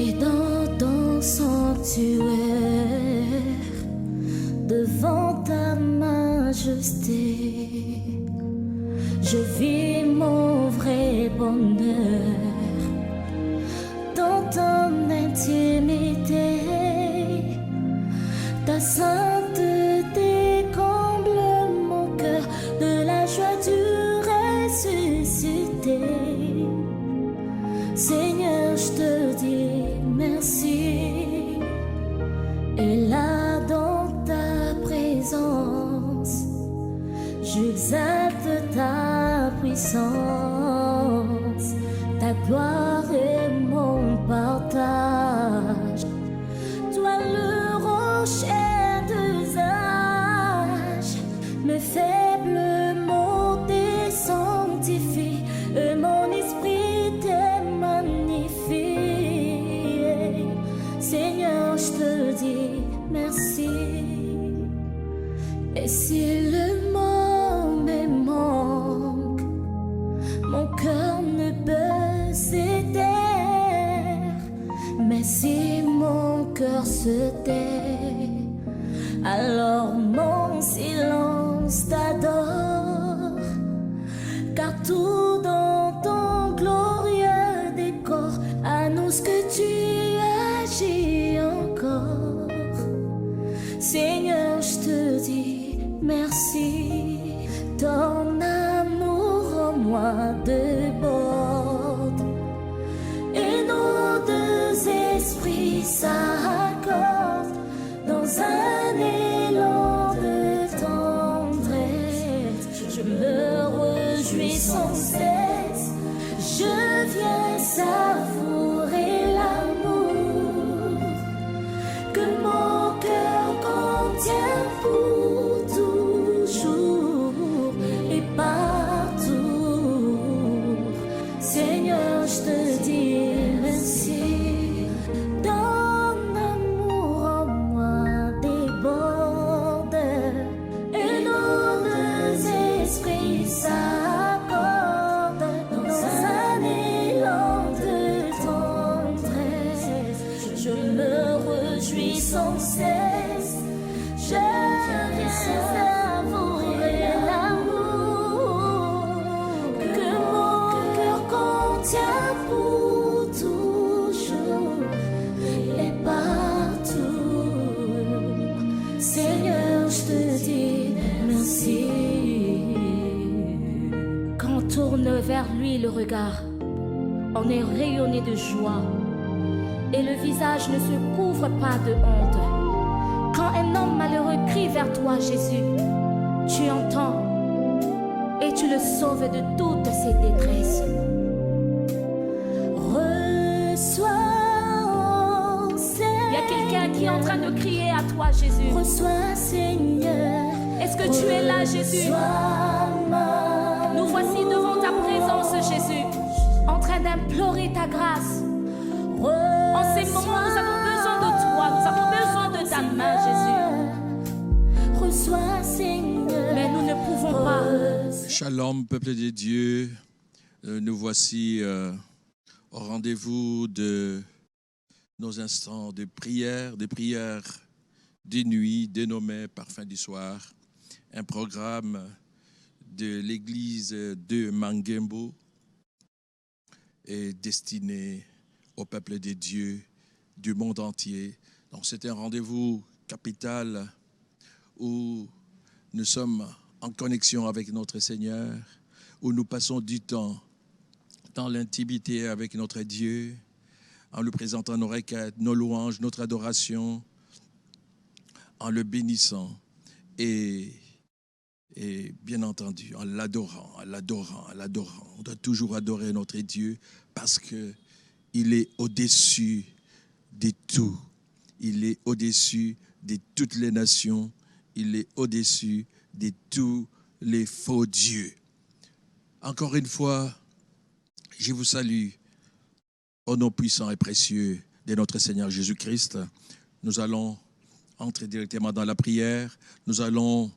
suis dans ton sanctuaire, devant ta majesté. Je vis mon vrai bonheur dans ton intimité. Ta sainteté comble mon cœur de la joie du ressuscité. Seigneur, je te dis merci. Et là dans ta présence, j'exalte ta puissance. Ta gloire est mon partage. Toi le rocher d'usage, mes faibles mots t'es sanctifie, et mon esprit t'est magnifié. Seigneur, je te dis merci. Et si le monde me manque, mon cœur ne peut s'éteindre. Mais si mon cœur se tait, alors mon silence t'adore. Car tout dans ton glorieux décor annonce que tu agis encore. Seigneur, je te dis merci. Ton amour en moi déborde, et nos deux esprits s'accordent dans un élan de tendresse. Je me réjouis sans cesse, je viens savourer l'amour que mon cœur contient pour toujours et partout. Seigneur, je te dis merci. Ton amour en moi déborde, et nos deux esprits s'accordent dans un élan de tendresse. Je me réjouis sans cesse, je viens savourer l'amour que mon cœur contient pour toujours et partout. Seigneur, je te dis merci. Quand on tourne vers lui le regard, on est rayonné de joie, et le visage ne se couvre pas de honte. Quand un homme malheureux crie vers toi, Jésus, tu entends et tu le sauves de toutes ses détresses. Reçois, Seigneur. Il y a quelqu'un qui est en train de crier à toi, Jésus. Reçois, Seigneur. Est-ce que tu es là, Jésus? Nous voici devant ta présence, Jésus, en train d'implorer ta grâce. En ces moments, nous avons besoin de toi, nous avons besoin de ta main, Jésus. Reçois, Seigneur. Mais nous ne pouvons pas. Shalom, peuple de Dieu. Nous voici au rendez-vous de nos instants de prière, de nuit, dénommé Parfum du soir. Un programme de l'église de Mangembo est destiné au peuple de Dieu du monde entier. Donc c'est un rendez-vous capital où nous sommes en connexion avec notre Seigneur, où nous passons du temps dans l'intimité avec notre Dieu, en lui présentant nos requêtes, nos louanges, notre adoration, en le bénissant et bien entendu en l'adorant. On doit toujours adorer notre Dieu parce qu'il est au-dessus de tout. Il est au-dessus de toutes les nations. Il est au-dessus de tous les faux dieux. Encore une fois, je vous salue au nom puissant et précieux de notre Seigneur Jésus-Christ. Nous allons entrer directement dans la prière. Nous allons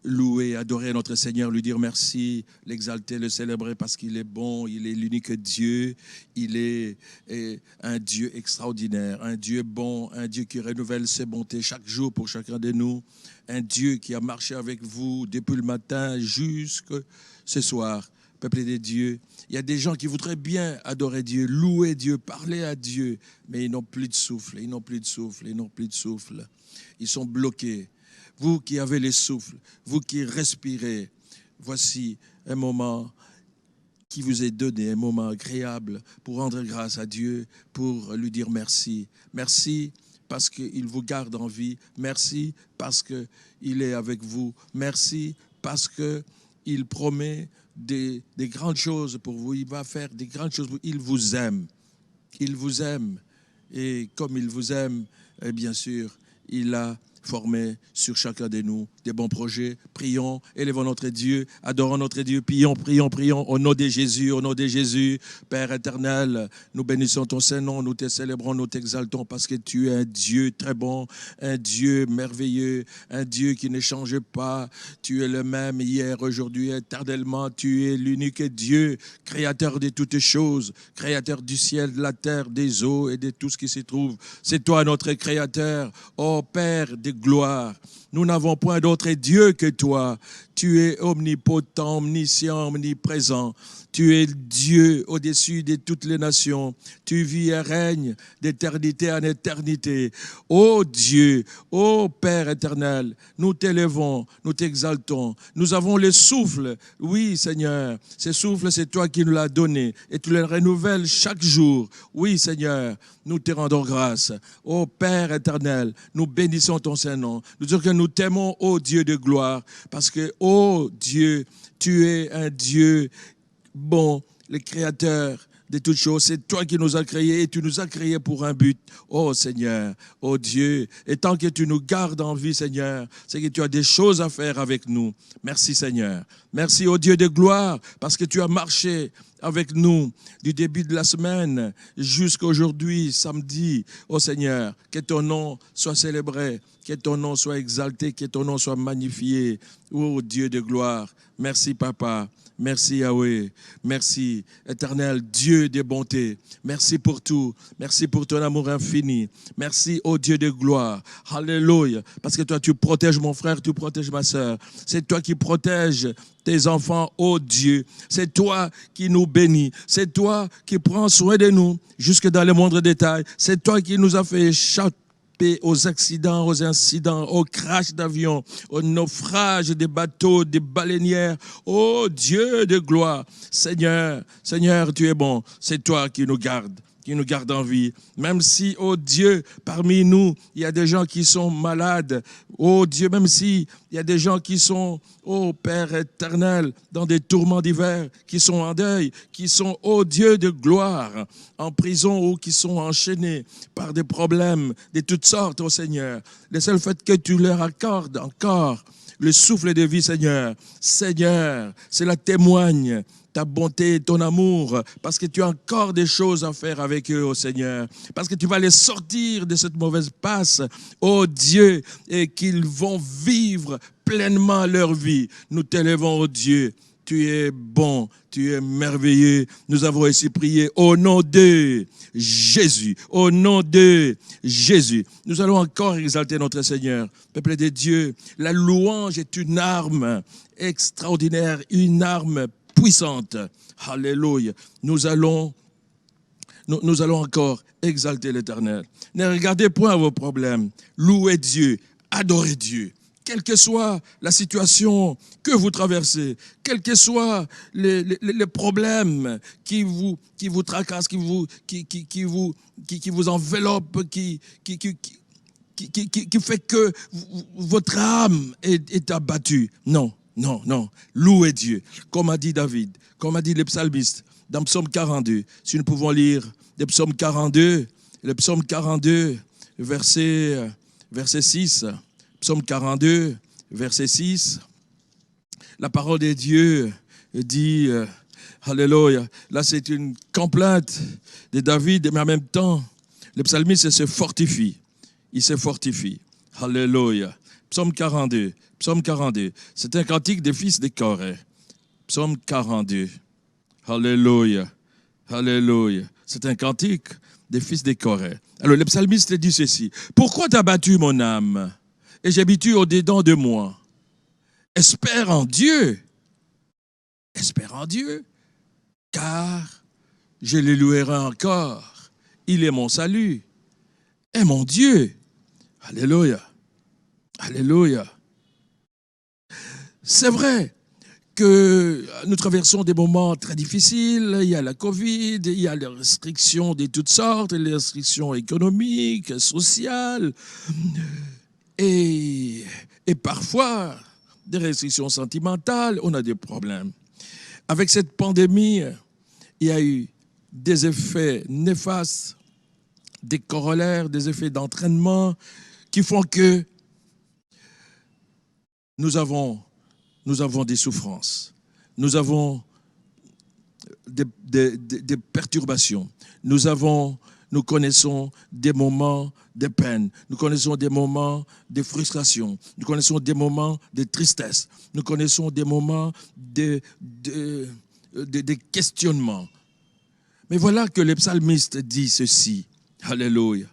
louer, adorer notre Seigneur, lui dire merci, l'exalter, le célébrer parce qu'il est bon, il est l'unique Dieu, il est un Dieu extraordinaire, un Dieu bon, un Dieu qui renouvelle ses bontés chaque jour pour chacun de nous, un Dieu qui a marché avec vous depuis le matin jusqu'à ce soir. Peuple des dieux, il y a des gens qui voudraient bien adorer Dieu, louer Dieu, parler à Dieu, mais ils n'ont plus de souffle, ils n'ont plus de souffle, ils n'ont plus de souffle. Ils sont bloqués. Vous qui avez les souffles, vous qui respirez, voici un moment qui vous est donné, un moment agréable pour rendre grâce à Dieu, pour lui dire merci. Merci parce qu'il vous garde en vie. Merci parce qu'il est avec vous. Merci parce qu'il promet des grandes choses pour vous. Il va faire des grandes choses pour vous. Il vous aime. Il vous aime. Et comme il vous aime, bien sûr, il a formé sur chacun de nous des bons projets. Prions, élevons notre Dieu, adorons notre Dieu, prions, prions, prions au nom de Jésus, au nom de Jésus. Père éternel, nous bénissons ton Saint-Nom, nous te célébrons, nous t'exaltons parce que tu es un Dieu très bon, un Dieu merveilleux, un Dieu qui ne change pas. Tu es le même hier, aujourd'hui, éternellement. Tu es l'unique Dieu, créateur de toutes choses, créateur du ciel, de la terre, des eaux et de tout ce qui s'y trouve. C'est toi notre créateur, ô Père de gloire. Nous n'avons point d'autre Dieu que toi. Tu es omnipotent, omniscient, omniprésent. Tu es Dieu au-dessus de toutes les nations. Tu vis et règnes d'éternité en éternité. Ô Dieu, ô Père éternel, nous t'élevons, nous t'exaltons. Nous avons le souffle. Oui, Seigneur, ce souffle, c'est toi qui nous l'as donné et tu le renouvelles chaque jour. Oui, Seigneur, nous te rendons grâce. Ô Père éternel, nous bénissons ton Saint-Nom. Nous disons que nous t'aimons, ô Dieu de gloire, parce que, ô Dieu, tu es un Dieu bon, le créateur de toutes choses. C'est toi qui nous as créés et tu nous as créés pour un but. Oh Seigneur, oh Dieu, et tant que tu nous gardes en vie, Seigneur, c'est que tu as des choses à faire avec nous. Merci Seigneur. Merci ô Dieu de gloire, parce que tu as marché avec nous du début de la semaine jusqu'à aujourd'hui, samedi. Oh Seigneur, que ton nom soit célébré, que ton nom soit exalté, que ton nom soit magnifié. Oh Dieu de gloire, merci Papa. Merci Yahweh, merci éternel Dieu de bonté, merci pour tout, merci pour ton amour infini, merci ô Dieu de gloire, alléluia, parce que toi tu protèges mon frère, tu protèges ma soeur, c'est toi qui protèges tes enfants, ô Dieu, c'est toi qui nous bénis, c'est toi qui prends soin de nous jusque dans les moindres détails, c'est toi qui nous as fait échapper aux accidents, aux incidents, aux crashs d'avions, aux naufrages des bateaux, des baleinières. Oh Dieu de gloire, Seigneur, Seigneur, tu es bon. C'est toi qui nous garde en vie. Même si, oh Dieu, parmi nous, il y a des gens qui sont malades. Oh Dieu, même si il y a des gens qui sont, oh Père éternel, dans des tourments divers, qui sont en deuil, qui sont, oh Dieu de gloire, en prison ou qui sont enchaînés par des problèmes de toutes sortes, oh Seigneur. Le seul fait que tu leur accordes encore le souffle de vie, Seigneur. Seigneur, cela témoigne ta bonté, ton amour, parce que tu as encore des choses à faire avec eux, oh Seigneur, parce que tu vas les sortir de cette mauvaise passe, oh Dieu, et qu'ils vont vivre pleinement leur vie. Nous t'élevons, oh Dieu. Tu es bon, tu es merveilleux. Nous avons aussi prié au nom de Jésus. Au nom de Jésus. Nous allons encore exalter notre Seigneur. Peuple de Dieu, la louange est une arme extraordinaire, une arme puissante. Alléluia. Nous allons encore exalter l'Éternel. Ne regardez point vos problèmes. Louez Dieu, adorez Dieu. Quelle que soit la situation que vous traversez, quels que soient les problèmes qui vous tracassent, qui vous enveloppent, qui fait que votre âme est abattue. Non. Louez Dieu. Comme a dit David, comme a dit le psalmiste dans Psaume 42. Si nous pouvons lire le Psaume 42, verset 6. Psaume 42, verset 6. La parole de Dieu dit, alléluia, là c'est une complainte de David, mais en même temps, le psalmiste se fortifie. Il se fortifie. Alléluia. Psaume 42. Psaume 42. C'est un cantique des fils de Corée. Psaume 42. Alléluia. Alléluia. C'est un cantique des fils de Corée. Alors le psalmiste dit ceci. Pourquoi t'as battu mon âme et j'habitue au-dedans de moi? Espère en Dieu. Espère en Dieu. Car je le louerai encore. Il est mon salut. Et mon Dieu. Alléluia. Alléluia. C'est vrai que nous traversons des moments très difficiles. Il y a la Covid, il y a les restrictions de toutes sortes, les restrictions économiques, sociales, et parfois des restrictions sentimentales. On a des problèmes. Avec cette pandémie, il y a eu des effets néfastes, des corollaires, des effets d'entraînement qui font que nous avons des souffrances, nous avons des perturbations, nous connaissons des moments de peine, nous connaissons des moments de frustration, nous connaissons des moments de tristesse, nous connaissons des moments de questionnement. Mais voilà que le psalmiste dit ceci, alléluia,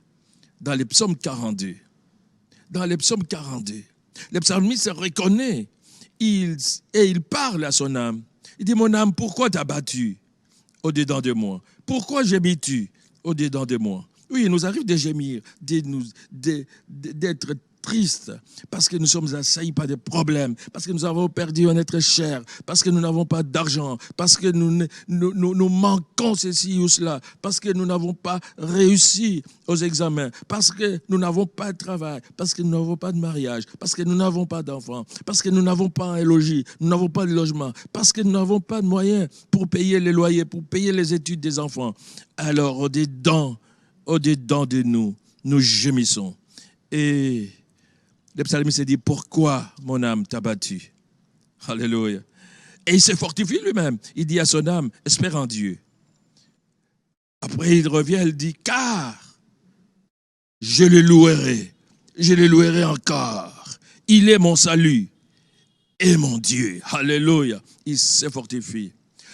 dans les psaumes 42. Dans les psaumes 42, le psalmiste reconnaît et il parle à son âme. Il dit, mon âme, pourquoi t'as battu au-dedans de moi? Pourquoi gémis-tu au-dedans de moi? Oui, il nous arrive de gémir, d'être tristes, parce que nous sommes assaillis par des problèmes, parce que nous avons perdu un être cher, parce que nous n'avons pas d'argent, parce que nous manquons ceci ou cela, parce que nous n'avons pas réussi aux examens, parce que nous n'avons pas de travail, parce que nous n'avons pas de mariage, parce que nous n'avons pas d'enfants, parce que nous n'avons pas un logis, nous n'avons pas de logement, parce que nous n'avons pas de moyens pour payer les loyers, pour payer les études des enfants. Alors, au-dedans de nous, nous gémissons. Et le psalmiste dit, pourquoi mon âme t'a battu? Alléluia. Et il se fortifie lui-même. Il dit à son âme, espère en Dieu. Après, il revient, il dit, car je le louerai encore. Il est mon salut et mon Dieu. Alléluia. Il se fortifie.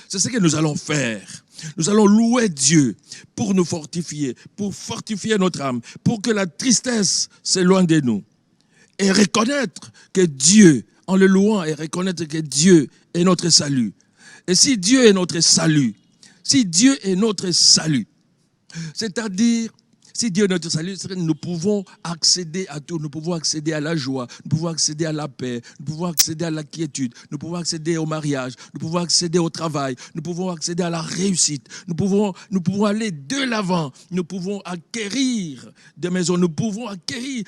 C'est ce que nous allons faire. Nous allons louer Dieu pour nous fortifier, pour fortifier notre âme, pour que la tristesse s'éloigne de nous. Et reconnaître que Dieu, en le louant, et reconnaître que Dieu est notre salut. Et si Dieu est notre salut, c'est-à-dire, si Dieu est notre salut, nous pouvons accéder à tout. Nous pouvons accéder à la joie, nous pouvons accéder à la paix, nous pouvons accéder à la quiétude, nous pouvons accéder au mariage, nous pouvons accéder au travail, nous pouvons accéder à la réussite, nous pouvons aller de l'avant, nous pouvons acquérir des maisons, nous pouvons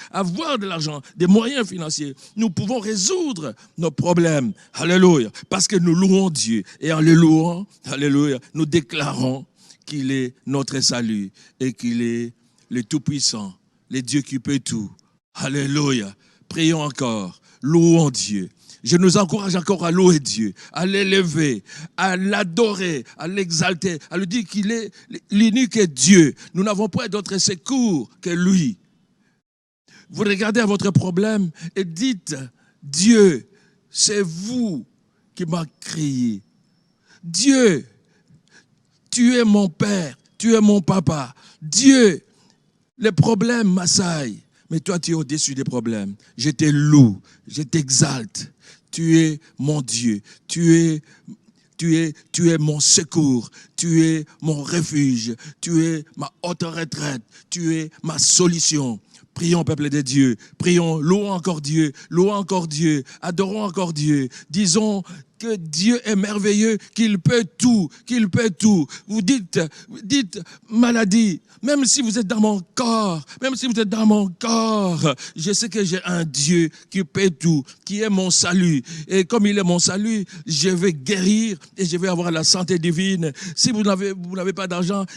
avoir de l'argent, des moyens financiers, nous pouvons résoudre nos problèmes. Alléluia. Parce que nous louons Dieu. Et en le louant, alléluia, nous déclarons qu'il est notre salut et qu'il est le Tout-Puissant, le Dieu qui peut tout. Alléluia. Prions encore. Louons Dieu. Je nous encourage encore à louer Dieu, à l'élever, à l'adorer, à l'exalter, à lui dire qu'il est l'unique Dieu. Nous n'avons pas d'autre secours que lui. Vous regardez à votre problème et dites, Dieu, c'est vous qui m'avez créé. Dieu, tu es mon père, tu es mon papa. Dieu, les problèmes m'assaillent, mais toi tu es au-dessus des problèmes. Je te loue, je t'exalte. Tu es mon Dieu, tu es mon secours, tu es mon refuge, tu es ma haute retraite, tu es ma solution. Prions, peuple de Dieu, prions, louons encore Dieu, adorons encore Dieu. Disons que Dieu est merveilleux, qu'il peut tout. Vous dites maladie, même si vous êtes dans mon corps, je sais que j'ai un Dieu qui peut tout, qui est mon salut. Et comme il est mon salut, je vais guérir et je vais avoir la santé divine. Si vous n'avez pas d'argent,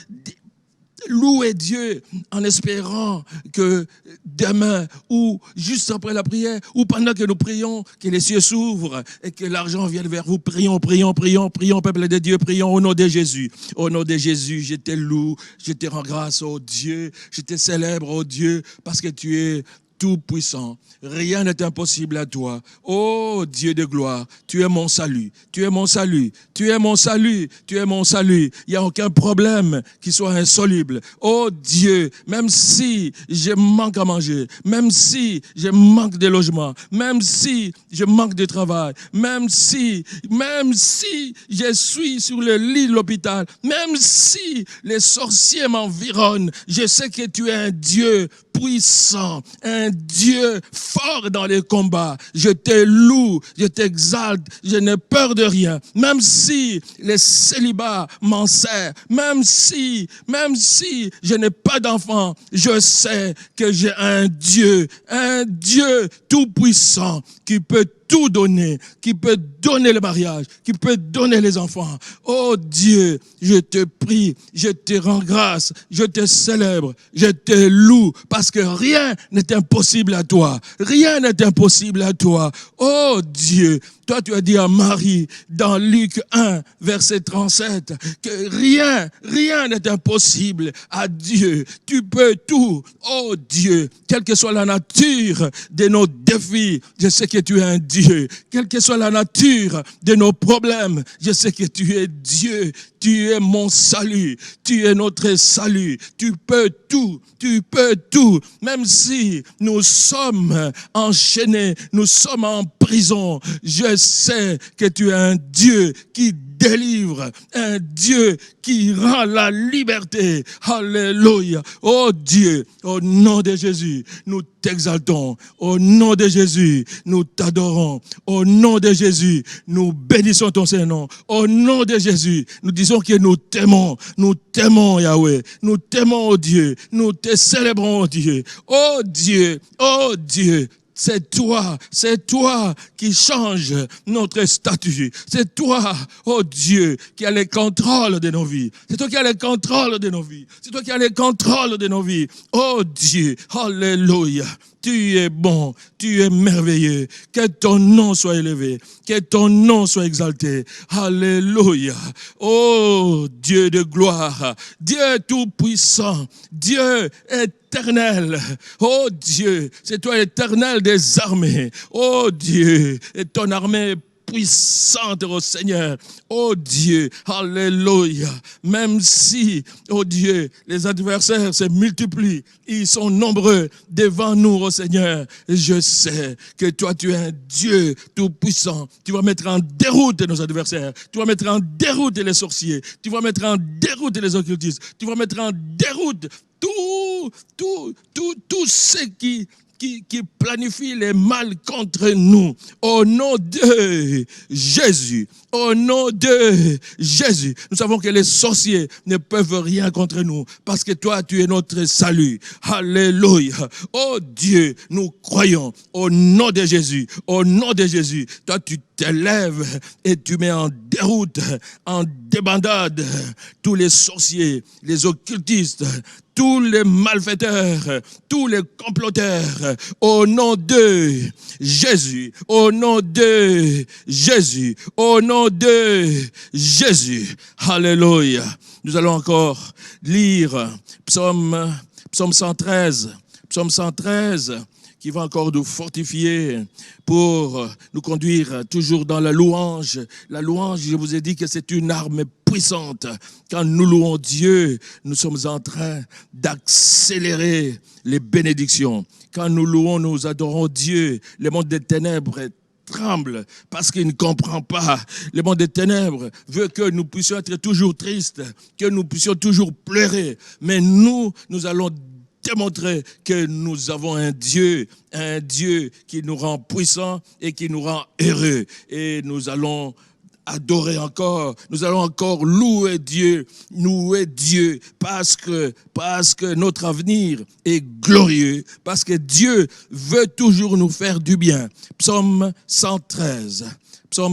louez Dieu en espérant que demain ou juste après la prière ou pendant que nous prions, que les cieux s'ouvrent et que l'argent vienne vers vous. Prions, peuple de Dieu, prions au nom de Jésus. Au nom de Jésus, je te loue, je te rends grâce, oh Dieu, je te célèbre, oh Dieu, parce que tu es tout-puissant. Rien n'est impossible à toi. Oh Dieu de gloire, tu es mon salut, tu es mon salut, tu es mon salut, tu es mon salut. Il n'y a aucun problème qui soit insoluble. Oh Dieu, même si je manque à manger, même si je manque de logement, même si je manque de travail, même si je suis sur le lit de l'hôpital, même si les sorciers m'environnent, je sais que tu es un Dieu puissant, un Dieu fort dans les combats. Je te loue, je t'exalte, je n'ai peur de rien. Même si les célibats m'enserrent, même si je n'ai pas d'enfant, je sais que j'ai un Dieu tout puissant qui peut tout donner, qui peut donner le mariage, qui peut donner les enfants. Oh Dieu, je te prie, je te rends grâce, je te célèbre, je te loue, parce que rien n'est impossible à toi. Rien n'est impossible à toi. Oh Dieu, toi tu as dit à Marie dans Luc 1, verset 37, que rien n'est impossible à Dieu. Tu peux tout. Oh Dieu, quelle que soit la nature de nos défis, je sais que tu es un Dieu. Quelle que soit la nature de nos problèmes, je sais que tu es Dieu. Tu es mon salut. Tu es notre salut. Tu peux tout. Tu peux tout. Même si nous sommes enchaînés, nous sommes en prison, je sais que tu es un Dieu qui délivre, un Dieu qui rend la liberté. Alléluia. Oh Dieu, au nom de Jésus, nous t'exaltons. Au nom de Jésus, nous t'adorons. Au nom de Jésus, nous bénissons ton Saint-Nom. Au nom de Jésus, nous disons que nous t'aimons Yahweh. Nous t'aimons, oh Dieu. Nous te célébrons, oh Dieu. Oh Dieu, oh Dieu. C'est toi qui change notre statut. C'est toi, oh Dieu, qui as le contrôle de nos vies. C'est toi qui as le contrôle de nos vies. C'est toi qui as le contrôle de nos vies. Oh Dieu, alléluia. Tu es bon, tu es merveilleux. Que ton nom soit élevé, que ton nom soit exalté. Alléluia. Oh Dieu de gloire, Dieu tout-puissant, Dieu éternel. Oh Dieu, c'est toi éternel des armées. Oh Dieu, et ton armée puissante, oh Seigneur. Oh Dieu, alléluia. Même si, oh Dieu, les adversaires se multiplient, ils sont nombreux devant nous, oh Seigneur. Je sais que toi, tu es un Dieu tout-puissant. Tu vas mettre en déroute nos adversaires. Tu vas mettre en déroute les sorciers. Tu vas mettre en déroute les occultistes. Tu vas mettre en déroute tout ce qui planifie les mal contre nous. Au nom de Jésus. Au nom de Jésus. Nous savons que les sorciers ne peuvent rien contre nous parce que toi, tu es notre salut. Alléluia. Oh Dieu, nous croyons au nom de Jésus. Au nom de Jésus. Toi, tu t'élèves et tu mets en déroute, en débandade tous les sorciers, les occultistes, tous les malfaiteurs, tous les comploteurs, au nom de Jésus, au nom de Jésus, au nom de Jésus. Alléluia. Nous allons encore lire Psaume 113, qui va encore nous fortifier pour nous conduire toujours dans la louange. La louange, je vous ai dit que c'est une arme puissante. Quand nous louons Dieu, nous sommes en train d'accélérer les bénédictions. Quand nous louons, nous adorons Dieu. Le monde des ténèbres tremble parce qu'il ne comprend pas. Le monde des ténèbres veut que nous puissions être toujours tristes, que nous puissions toujours pleurer. Mais nous allons démontrer que nous avons un Dieu qui nous rend puissants et qui nous rend heureux. Et nous allons adorer encore, nous allons encore louer Dieu parce que notre avenir est glorieux, parce que Dieu veut toujours nous faire du bien. Psaume 113. Nous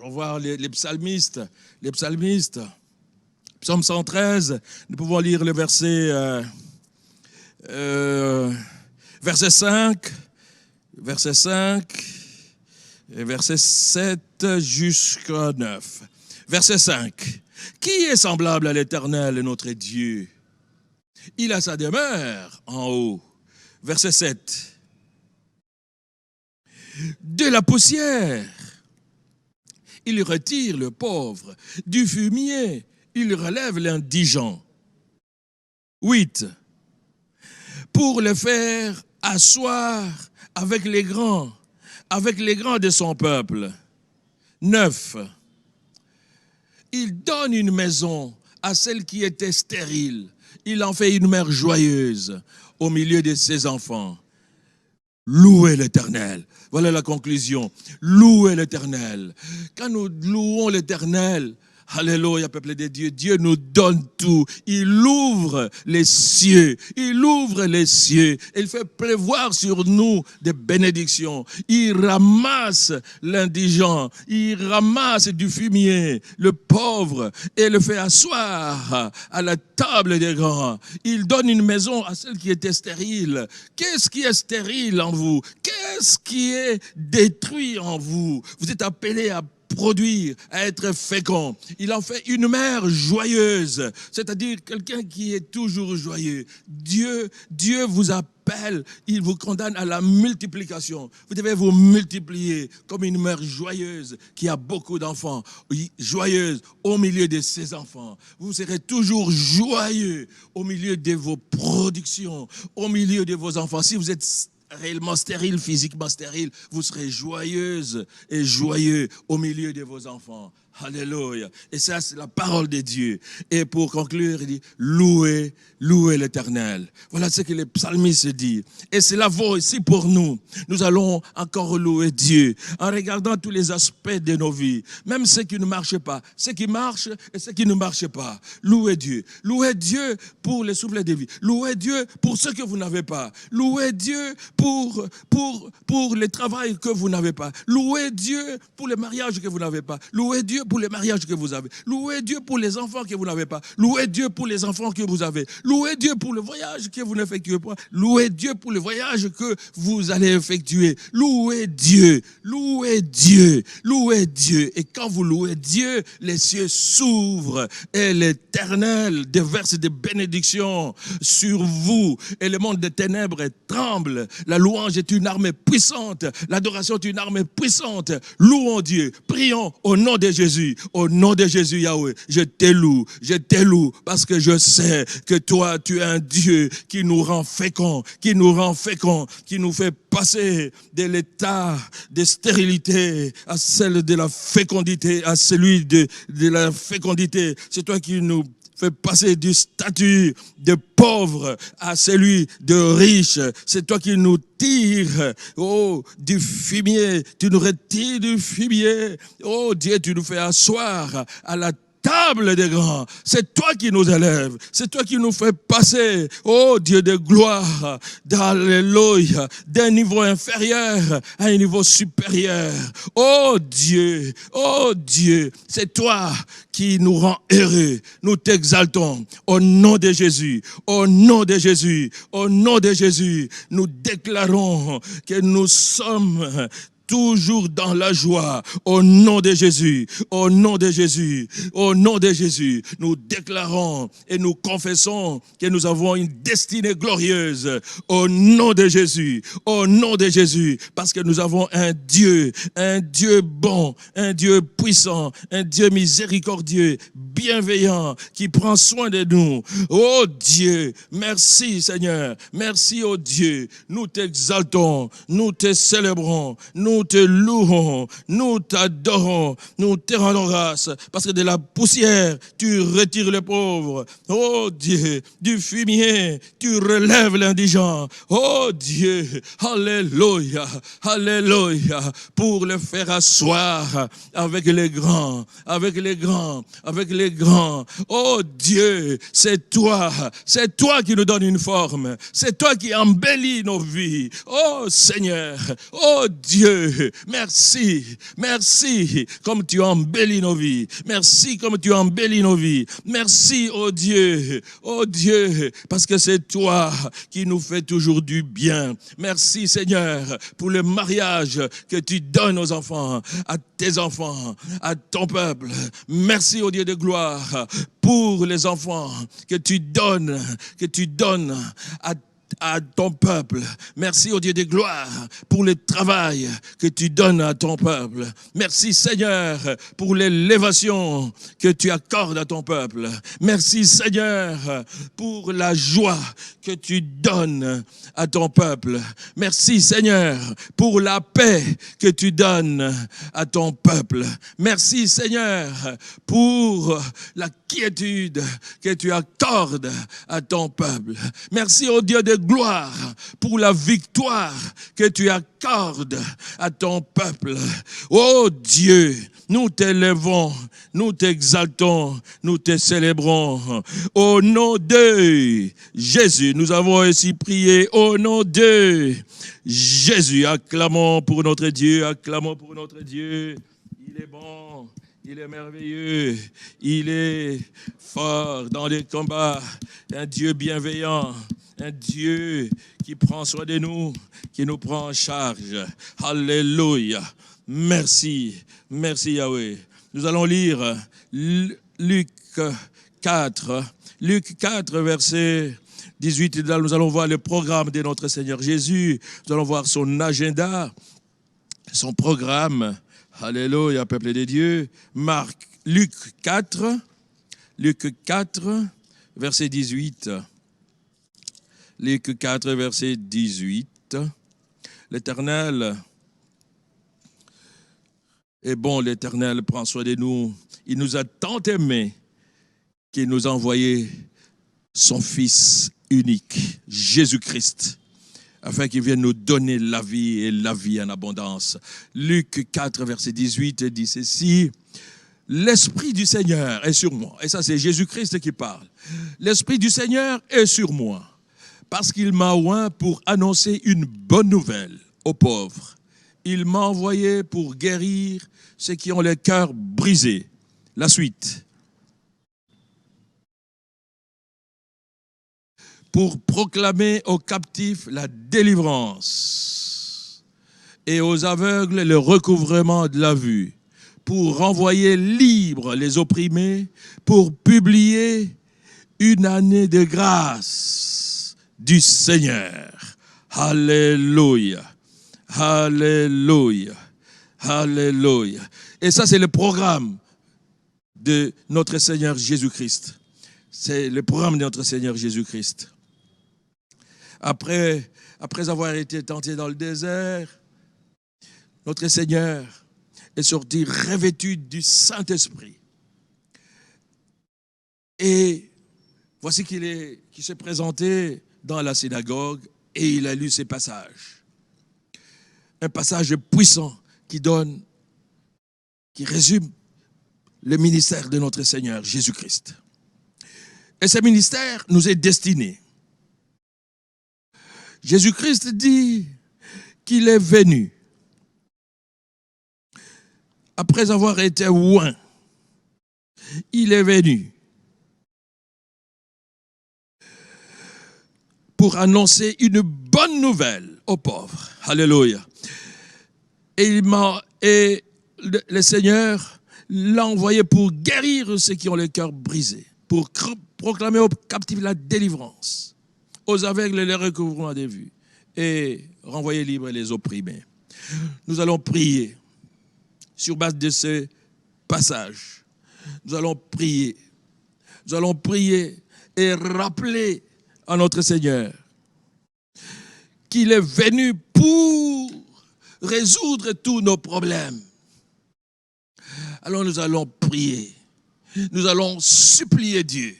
allons voir les psalmistes. Psaume 113, nous pouvons lire le verset 5, et verset 7 jusqu'à 9. Verset 5. Qui est semblable à l'Éternel, notre Dieu? Il a sa demeure en haut, Verset 7. De la poussière, il retire le pauvre. Du fumier, il relève l'indigent. 8. Pour le faire asseoir avec les grands de son peuple. 9. Il donne une maison à celle qui était stérile. Il en fait une mère joyeuse au milieu de ses enfants. Louez l'Éternel. Voilà la conclusion. Louez l'Éternel. Quand nous louons l'Éternel, alléluia, peuple de Dieu, Dieu nous donne tout. Il ouvre les cieux. Il ouvre les cieux. Il fait pleuvoir sur nous des bénédictions. Il ramasse l'indigent. Il ramasse du fumier, le pauvre, et le fait asseoir à la table des grands. Il donne une maison à celle qui était stérile. Qu'est-ce qui est stérile en vous? Qu'est-ce qui est détruit en vous? Vous êtes appelés à produire, à être fécond. Il en fait une mère joyeuse, c'est-à-dire quelqu'un qui est toujours joyeux. Dieu vous appelle, il vous condamne à la multiplication. Vous devez vous multiplier comme une mère joyeuse qui a beaucoup d'enfants, joyeuse au milieu de ses enfants. Vous serez toujours joyeux au milieu de vos productions, au milieu de vos enfants. Si vous êtes réellement stérile, physiquement stérile, vous serez joyeuse et joyeux au milieu de vos enfants. Alléluia. Et ça, c'est la parole de Dieu. Et pour conclure, il dit, louez l'Éternel. Voilà ce que le psalmiste dit. Et cela vaut aussi pour nous. Nous allons encore louer Dieu en regardant tous les aspects de nos vies. Même ceux qui ne marchent pas, ceux qui marchent et ceux qui ne marchent pas. Louez Dieu. Louez Dieu pour les souffles de vie. Louez Dieu pour ce que vous n'avez pas. Louez Dieu pour le travail que vous n'avez pas. Louez Dieu pour le mariage que vous n'avez pas. Louez Dieu pour les mariages que vous avez. Louez Dieu pour les enfants que vous n'avez pas. Louez Dieu pour les enfants que vous avez. Louez Dieu pour le voyage que vous n'effectuez pas. Louez Dieu pour le voyage que vous allez effectuer. Louez Dieu. Louez Dieu. Louez Dieu. Et quand vous louez Dieu, les cieux s'ouvrent et l'Éternel déverse des bénédictions sur vous. Et le monde des ténèbres tremble. La louange est une armée puissante. L'adoration est une armée puissante. Louons Dieu. Prions au nom de Jésus. Au nom de Jésus, Yahweh, je t'éloue, parce que je sais que toi, tu es un Dieu qui nous rend féconds, qui nous fait passer de l'état de stérilité à celle de la fécondité, à celui de la fécondité. C'est toi qui nous fais passer du statut de pauvre à celui de riche. C'est toi qui nous tires, du fumier. Tu nous retires du fumier. Oh Dieu, tu nous fais asseoir à la table des grands. C'est toi qui nous élèves. C'est toi qui nous fais passer, oh Dieu de gloire, d'alléluia, d'un niveau inférieur à un niveau supérieur. Oh Dieu, c'est toi qui nous rend heureux. Nous t'exaltons au nom de Jésus, au nom de Jésus, au nom de Jésus. Nous déclarons que nous sommes toujours dans la joie, au nom de Jésus, au nom de Jésus, au nom de Jésus. Nous déclarons et nous confessons que nous avons une destinée glorieuse, au nom de Jésus, parce que nous avons un Dieu bon, un Dieu puissant, un Dieu miséricordieux, bienveillant, qui prend soin de nous. Oh Dieu, merci Seigneur, merci oh Dieu, nous t'exaltons, nous te célébrons, nous te louons, nous t'adorons, nous te rendons grâce, parce que de la poussière, tu retires les pauvres. Oh Dieu, du fumier, tu relèves l'indigent. Oh Dieu, alléluia, alléluia, pour le faire asseoir avec les grands. Oh Dieu, c'est toi qui nous donne une forme, c'est toi qui embellis nos vies. Oh Seigneur, oh Dieu, merci, comme tu embellis nos vies. Merci comme tu embellis nos vies. Merci, oh Dieu, parce que c'est toi qui nous fais toujours du bien. Merci Seigneur pour le mariage que tu donnes aux enfants, à tes enfants, à ton peuple. Merci, oh Dieu de gloire, pour les enfants que tu donnes à ton peuple. Merci au Dieu de gloire pour le travail que tu donnes à ton peuple. Merci Seigneur pour l'élévation que tu accordes à ton peuple. Merci Seigneur pour la joie que tu donnes à ton peuple. Merci Seigneur pour la paix que tu donnes à ton peuple. Merci Seigneur pour la quiétude que tu accordes à ton peuple. Merci au Dieu de gloire pour la victoire que tu accordes à ton peuple. Oh Dieu, nous t'élevons, nous t'exaltons, nous te célébrons. Au nom de Jésus, nous avons ainsi prié. Au nom de Jésus, acclamons pour notre Dieu, acclamons pour notre Dieu. Il est bon, il est merveilleux, il est fort dans les combats, un Dieu bienveillant, un Dieu qui prend soin de nous, qui nous prend en charge. Alléluia. Merci, merci Yahweh. Nous allons lire Luc 4, verset 18. Et là, nous allons voir le programme de notre Seigneur Jésus. Nous allons voir son agenda, son programme. Alléluia, peuple de Dieu. Luc 4, verset 18. Luc 4, verset 18. L'Éternel est bon, l'Éternel prend soin de nous. Il nous a tant aimés qu'il nous a envoyé son Fils unique, Jésus-Christ, afin qu'il vienne nous donner la vie et la vie en abondance. Luc 4, verset 18 dit ceci: l'Esprit du Seigneur est sur moi. Et ça, c'est Jésus-Christ qui parle. L'Esprit du Seigneur est sur moi, parce qu'il m'a oint pour annoncer une bonne nouvelle aux pauvres. Il m'a envoyé pour guérir ceux qui ont le cœur brisé. La suite. Pour proclamer aux captifs la délivrance et aux aveugles le recouvrement de la vue, pour renvoyer libres les opprimés, pour publier une année de grâce du Seigneur. Alléluia, alléluia, alléluia. Et ça, c'est le programme de notre Seigneur Jésus-Christ. C'est le programme de notre Seigneur Jésus-Christ. Après avoir été tenté dans le désert, notre Seigneur est sorti revêtu du Saint-Esprit. Et voici qu'il s'est présenté dans la synagogue et il a lu ces passages. Un passage puissant qui résume le ministère de notre Seigneur Jésus-Christ. Et ce ministère nous est destiné. Jésus-Christ dit qu'il est venu après avoir été oint. Il est venu pour annoncer une bonne nouvelle aux pauvres. Alléluia. Et le Seigneur l'a envoyé pour guérir ceux qui ont le cœur brisé, pour proclamer aux captifs la délivrance, aux aveugles le recouvrement des vues et renvoyer libres les opprimés. Nous allons prier sur base de ce passage. Nous allons prier et rappeler à notre Seigneur qu'il est venu pour résoudre tous nos problèmes. Alors nous allons prier, nous allons supplier Dieu,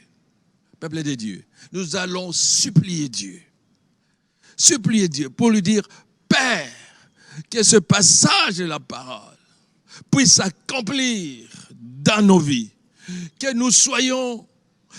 peuple de Dieu, nous allons supplier Dieu pour lui dire: Père, que ce passage de la parole puisse s'accomplir dans nos vies, que nous soyons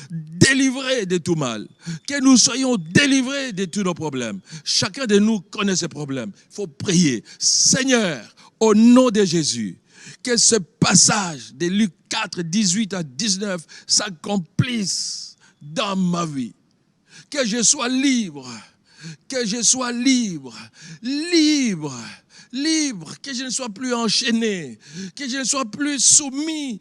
délivrés de tout mal, que nous soyons délivrés de tous nos problèmes. Chacun de nous connaît ses problèmes. Il faut prier. Seigneur, au nom de Jésus, que ce passage de Luc 4, 18 à 19 s'accomplisse dans ma vie. Que je sois libre que je sois libre, libre. Libre, que je ne sois plus enchaîné, que je ne sois plus soumis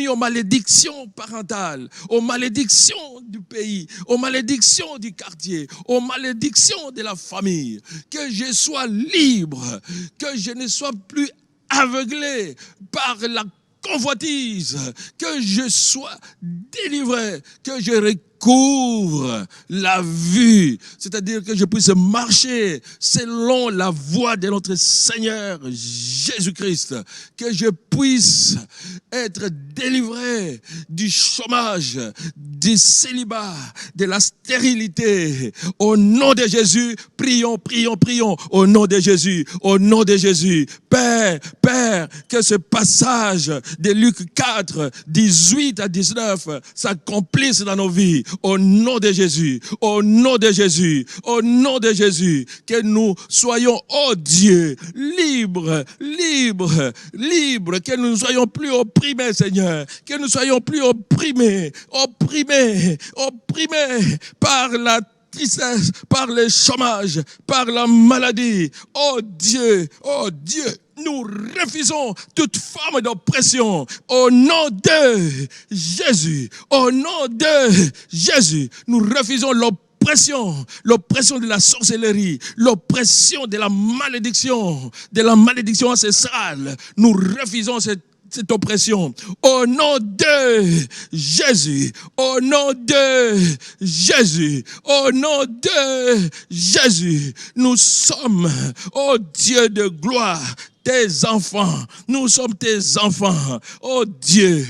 aux malédictions parentales, aux malédictions du pays, aux malédictions du quartier, aux malédictions de la famille, que je sois libre, que je ne sois plus aveuglé par la convoitise, que je sois délivré, que je recouvre la vue, c'est-à-dire que je puisse marcher selon la voie de notre Seigneur Jésus-Christ, que je puisse être délivré du chômage, du célibat, de la stérilité. Au nom de Jésus, prions, prions, prions, au nom de Jésus, au nom de Jésus. Père, Père, que ce passage de Luc 4, 18 à 19 s'accomplisse dans nos vies. Au nom de Jésus, au nom de Jésus, au nom de Jésus, que nous soyons, oh Dieu, libres, libres, libres, que nous ne soyons plus opprimés, Seigneur, que nous soyons plus opprimés, opprimés, opprimés par la tristesse, par le chômage, par la maladie. Oh Dieu, nous refusons toute forme d'oppression au nom de Jésus. Au nom de Jésus, nous refusons l'oppression de la sorcellerie, l'oppression de la malédiction ancestrale. Nous refusons cette oppression. Au nom de Jésus, au nom de Jésus, au nom de Jésus, nous sommes, oh Dieu de gloire, tes enfants, nous sommes tes enfants, oh Dieu,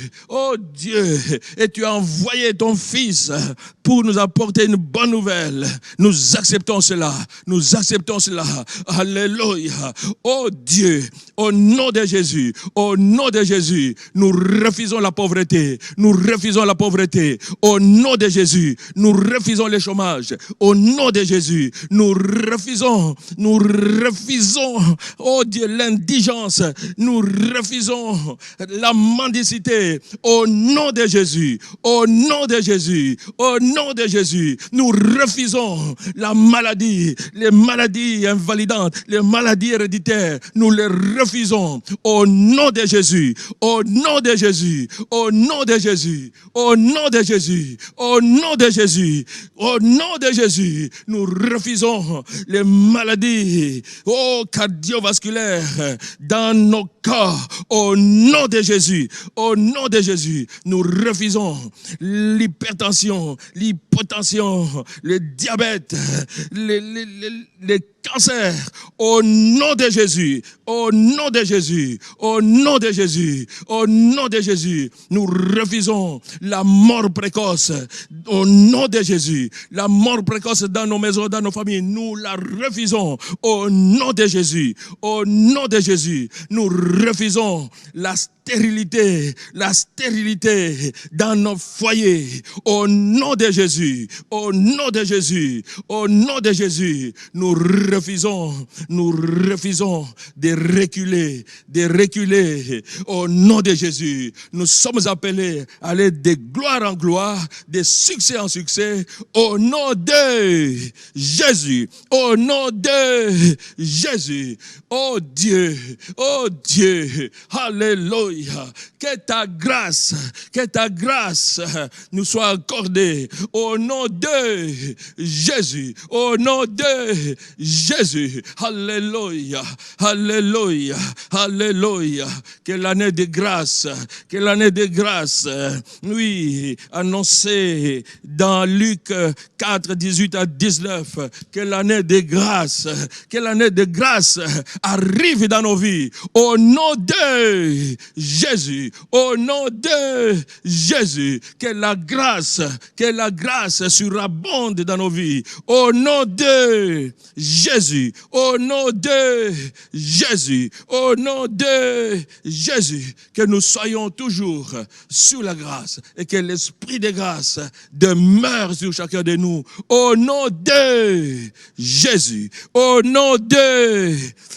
et tu as envoyé ton Fils pour nous apporter une bonne nouvelle. Nous acceptons cela, alléluia, oh Dieu, au nom de Jésus, nous refusons la pauvreté, au nom de Jésus, nous refusons le chômage, au nom de Jésus, nous refusons, oh Dieu, l'indigence, nous refusons la mendicité, au nom de Jésus, nous refusons la maladie, les maladies invalidantes, les maladies héréditaires, nous les refusons, au nom de Jésus, au nom de Jésus, au nom de Jésus, au nom de Jésus, au nom de Jésus, au nom de Jésus, nous refusons les maladies, cardiovasculaires dans nos corps, au nom de Jésus, nous refusons l'hypertension, l'hypotension, le diabète, les cancers, au nom de Jésus, nous refusons la mort précoce, au nom de Jésus, la mort précoce dans nos maisons, dans nos familles, nous la refusons, au nom de Jésus, nous refusons la stérilité dans nos foyers, au nom de Jésus, nous refusons de reculer, au nom de Jésus, nous sommes appelés à aller de gloire en gloire, de succès en succès, au nom de Jésus, oh Dieu, alléluia, que ta grâce nous soit accordée, au nom de Jésus, alléluia, que l'année de grâce, oui, annoncée dans Luc 4, 18 à 19, que l'année de grâce arrive dans nos vies, au nom de Jésus, que la grâce surabonde dans nos vies, au nom de Jésus. Jésus, au nom de Jésus, au nom de Jésus, que nous soyons toujours sous la grâce et que l'esprit de grâce demeure sur chacun de nous. Au nom de Jésus, au nom de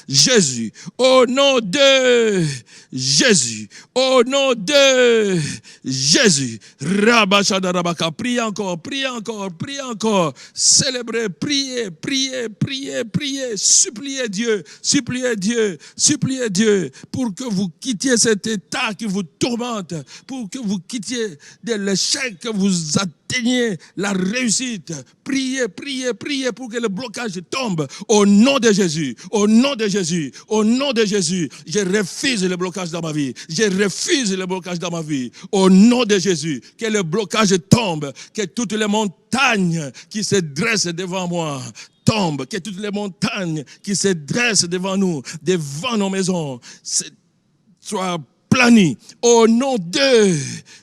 Jésus, au nom de Jésus, au nom de Jésus. Rabashadarabaka, priez encore, priez encore, priez encore. Célébrez, priez, priez, priez, priez. Suppliez Dieu, suppliez Dieu, suppliez Dieu pour que vous quittiez cet état qui vous tourmente, pour que vous quittiez de l'échec, que vous atteignez la réussite. Priez, priez, priez pour que le blocage tombe au nom de Jésus, au nom de Jésus, au nom de Jésus. Je refuse le blocage dans ma vie. Je refuse le blocage dans ma vie. Au nom de Jésus, que le blocage tombe, que toutes les montagnes qui se dressent devant moi tombent, que toutes les montagnes qui se dressent devant nous, devant nos maisons, soient planies. Au nom de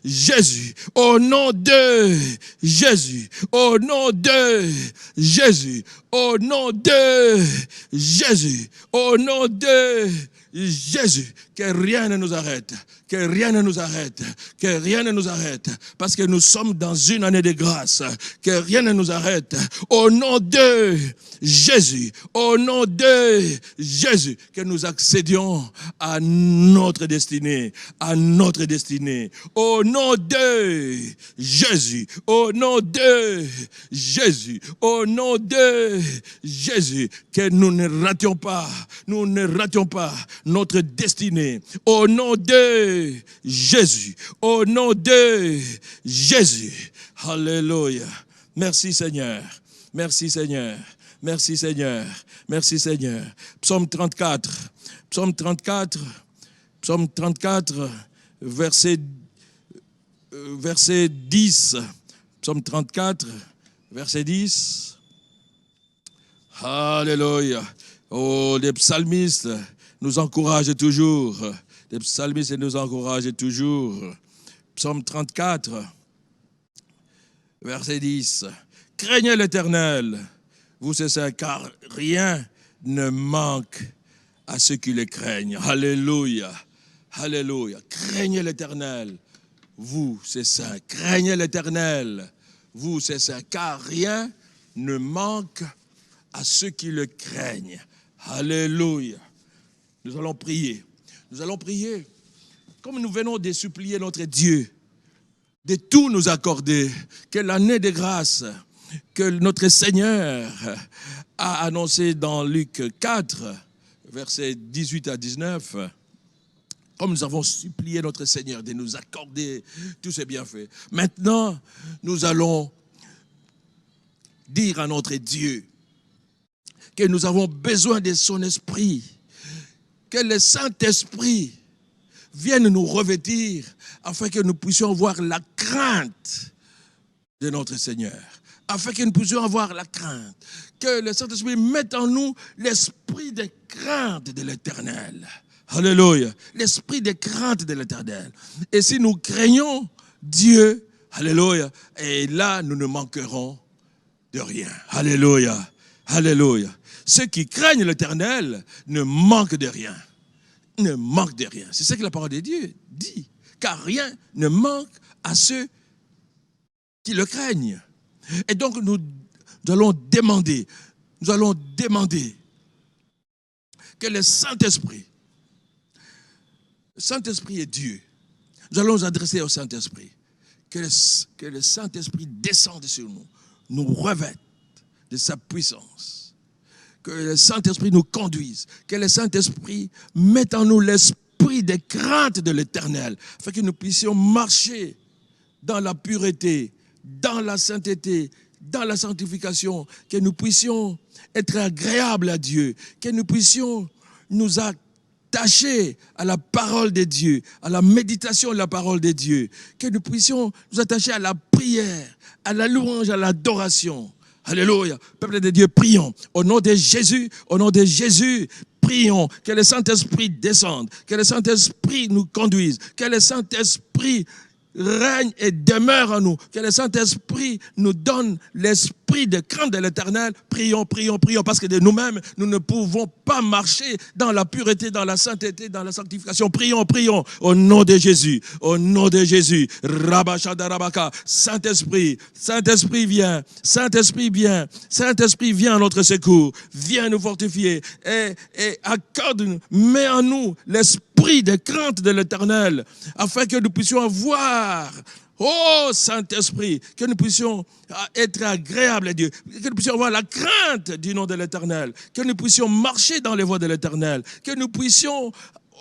Jésus, au nom de Jésus, au nom de Jésus, au nom de Jésus, au nom de Jésus, que rien ne nous arrête, que rien ne nous arrête, que rien ne nous arrête, parce que nous sommes dans une année de grâce, que rien ne nous arrête, au nom de Jésus, au nom de Jésus, que nous accédions à notre destinée, à notre destinée, au nom de Jésus, au nom de Jésus, au nom de Jésus, que nous ne rations pas, nous ne rations pas notre destinée, au nom de Jésus, au nom de Jésus. Alléluia. Merci Seigneur, merci Seigneur, merci Seigneur, merci Seigneur. Psaume 34, Psaume 34, Psaume 34, verset 10. Psaume 34, verset 10. Alléluia. Oh, les psalmistes nous encouragent toujours. Les psalmistes nous encouragent toujours. Psaume 34, verset 10. Craignez l'Éternel, vous ses saints, car rien ne manque à ceux qui le craignent. Alléluia. Alléluia. Craignez l'Éternel, vous ses saints. Craignez l'Éternel, vous ses saints, car rien ne manque à ceux qui le craignent. Alléluia. Nous allons prier. Nous allons prier. Comme nous venons de supplier notre Dieu, de tout nous accorder, que l'année de grâce que notre Seigneur a annoncé dans Luc 4, versets 18 à 19, comme nous avons supplié notre Seigneur de nous accorder tous ces bienfaits. Maintenant, nous allons dire à notre Dieu que nous avons besoin de son esprit, que le Saint-Esprit vienne nous revêtir afin que nous puissions avoir la crainte de notre Seigneur, afin que nous puissions avoir la crainte, que le Saint-Esprit mette en nous l'esprit de crainte de l'Éternel. Alléluia, l'esprit de crainte de l'Éternel. Et si nous craignons Dieu, alléluia, et là nous ne manquerons de rien. Alléluia, alléluia. Ceux qui craignent l'Éternel ne manquent de rien. Ne manquent de rien. C'est ce que la parole de Dieu dit. Car rien ne manque à ceux qui le craignent. Et donc nous allons demander que le Saint-Esprit est Dieu. Nous allons nous adresser au Saint-Esprit. Que le Saint-Esprit descende sur nous, nous revête de sa puissance. Que le Saint-Esprit nous conduise, que le Saint-Esprit mette en nous l'esprit de crainte de l'Éternel, afin que nous puissions marcher dans la pureté, dans la sainteté, dans la sanctification, que nous puissions être agréables à Dieu, que nous puissions nous attacher à la parole de Dieu, à la méditation de la parole de Dieu, que nous puissions nous attacher à la prière, à la louange, à l'adoration. Alléluia. Peuple de Dieu, prions. Au nom de Jésus, prions que le Saint-Esprit descende, que le Saint-Esprit nous conduise, que le Saint-Esprit règne et demeure en nous. Que le Saint-Esprit nous donne l'esprit de crainte de l'Éternel. Prions, prions, prions, parce que de nous-mêmes, nous ne pouvons pas marcher dans la pureté, dans la sainteté, dans la sanctification. Prions, prions, au nom de Jésus, au nom de Jésus. Rabashadarabaka, Saint-Esprit, Saint-Esprit viens, Saint-Esprit viens, Saint-Esprit viens à notre secours, viens nous fortifier et accorde-nous, mets en nous l'esprit de crainte de l'Éternel, afin que nous puissions avoir, oh Saint-Esprit, que nous puissions être agréables à Dieu, que nous puissions avoir la crainte du nom de l'Éternel, que nous puissions marcher dans les voies de l'Éternel, que nous puissions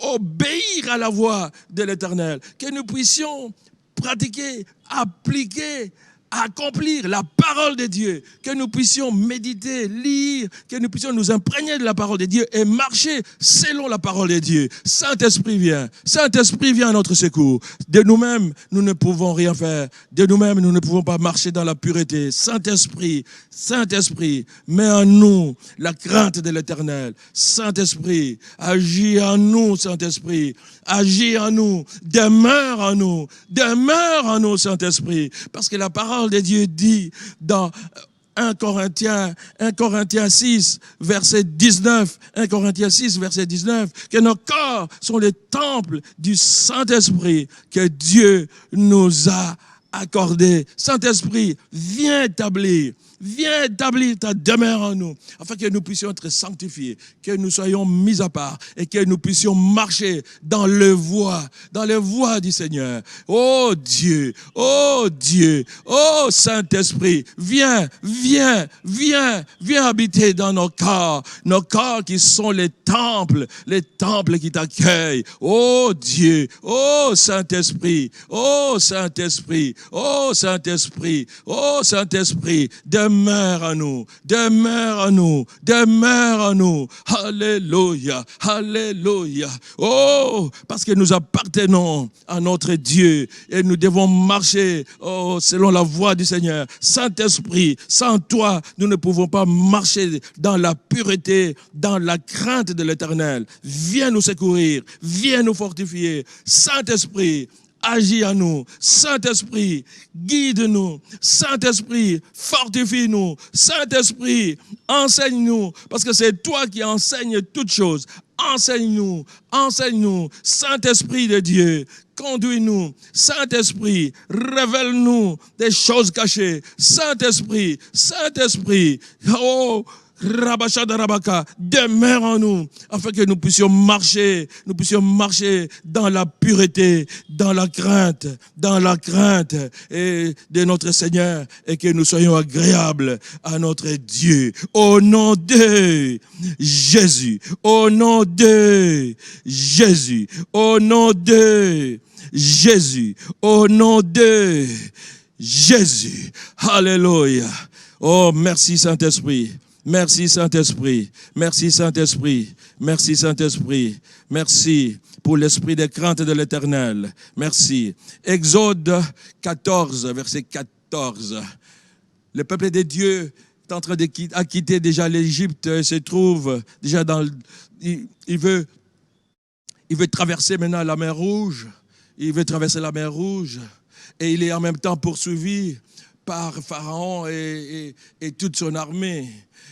obéir à la voix de l'Éternel, que nous puissions pratiquer, appliquer, accomplir la parole de Dieu, que nous puissions méditer, lire, que nous puissions nous imprégner de la parole de Dieu et marcher selon la parole de Dieu. Saint-Esprit viens à notre secours. De nous-mêmes, nous ne pouvons rien faire. De nous-mêmes, nous ne pouvons pas marcher dans la pureté. Saint-Esprit, Saint-Esprit, mets en nous la crainte de l'Éternel. Saint-Esprit, agis en nous, Saint-Esprit, agis en nous, demeure en nous, Saint-Esprit, parce que la parole de Dieu dit dans 1 Corinthiens 6, verset 19, 1 Corinthiens 6, verset 19, que nos corps sont les temples du Saint-Esprit que Dieu nous a accordé. Saint-Esprit, viens établir ta demeure en nous, afin que nous puissions être sanctifiés, que nous soyons mis à part et que nous puissions marcher dans les voies du Seigneur. Oh Dieu, oh Saint-Esprit, viens habiter dans nos corps qui sont les temples qui t'accueillent. Oh Dieu, oh Saint-Esprit, demeure en nous. Alléluia, alléluia. Oh, parce que nous appartenons à notre Dieu et nous devons marcher selon la voie du Seigneur. Saint-Esprit, sans toi, nous ne pouvons pas marcher dans la pureté, dans la crainte de l'Éternel. Viens nous secourir, viens nous fortifier. Saint-Esprit, agis en nous. Saint-Esprit, guide-nous. Saint-Esprit, fortifie-nous. Saint-Esprit, enseigne-nous, parce que c'est toi qui enseignes toutes choses. Enseigne-nous. Saint-Esprit de Dieu, conduis-nous. Saint-Esprit, révèle-nous des choses cachées. Saint-Esprit, oh, Rabashadarabaka, demeure en nous, afin que nous puissions marcher dans la pureté, dans la crainte et de notre Seigneur, et que nous soyons agréables à notre Dieu. Au nom de Jésus, au nom de Jésus, au nom de Jésus, au nom de Jésus. Alléluia. Oh, merci Saint-Esprit. Merci Saint-Esprit, merci Saint-Esprit, merci Saint-Esprit, merci pour l'esprit de crainte de l'Éternel, merci. Exode 14, verset 14. Le peuple de Dieu est en train de quitter déjà l'Égypte, se trouve déjà il veut traverser maintenant la mer Rouge, et il est en même temps poursuivi par Pharaon et toute son armée.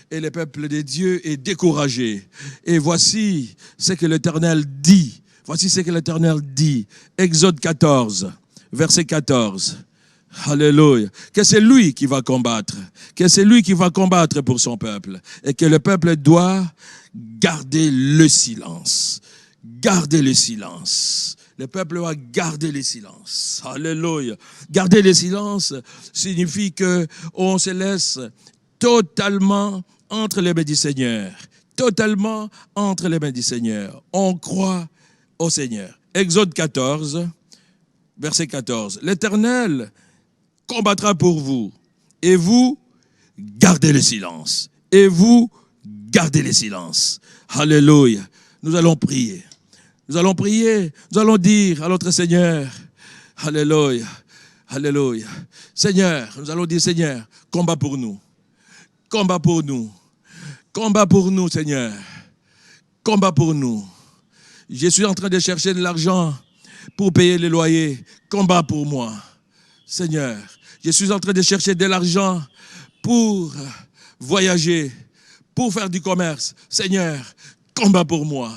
Et le peuple de Dieu est découragé. Et voici ce que l'Éternel dit. Exode 14, verset 14. Alléluia. Que c'est lui qui va combattre. Pour son peuple. Et que le peuple doit garder le silence. Le peuple doit garder le silence. Alléluia. Garder le silence signifie que on se laisse totalement entre les mains du Seigneur. On croit au Seigneur. Exode 14, verset 14. L'Éternel combattra pour vous, et vous gardez le silence. Alléluia. Nous allons prier. Nous allons dire à notre Seigneur, alléluia, alléluia. Seigneur, nous allons dire, Seigneur, combat pour nous, Seigneur, combat pour nous. Je suis en train de chercher de l'argent pour payer les loyers. Combat pour moi. Seigneur, je suis en train de chercher de l'argent pour voyager, pour faire du commerce. Seigneur, combat pour moi.